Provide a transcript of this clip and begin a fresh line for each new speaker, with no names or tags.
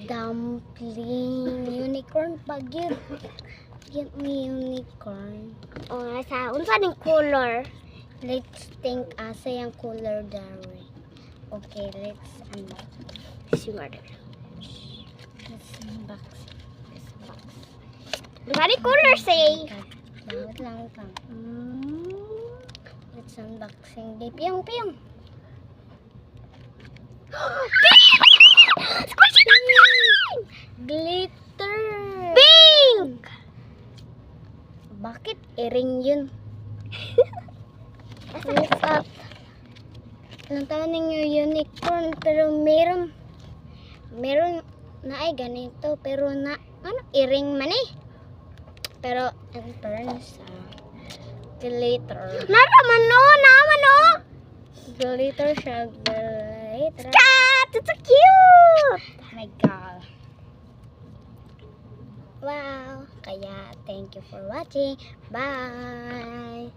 Dumpling. Unicorn pag yun. Yan may unicorn.
O, sa unsa ning color?
Let's think asa yung color dari. Okay, let's unbox.
Si mother.
Let's unbox. Let's unbox.
Unsa ning color say?
Bawat lang kang. Let's unboxing. Di piyong. Glitter.
Pink!
Bakit earring yun? Look up. Ang tawag ninyo unicorn pero meron na ay ganito pero na ano earring man eh. Pero in turns glitter.
Naman no.
Glitter siya glitter.
Cat! It's so cute!
Oh my god. Wow. Kaya thank you for watching. Bye.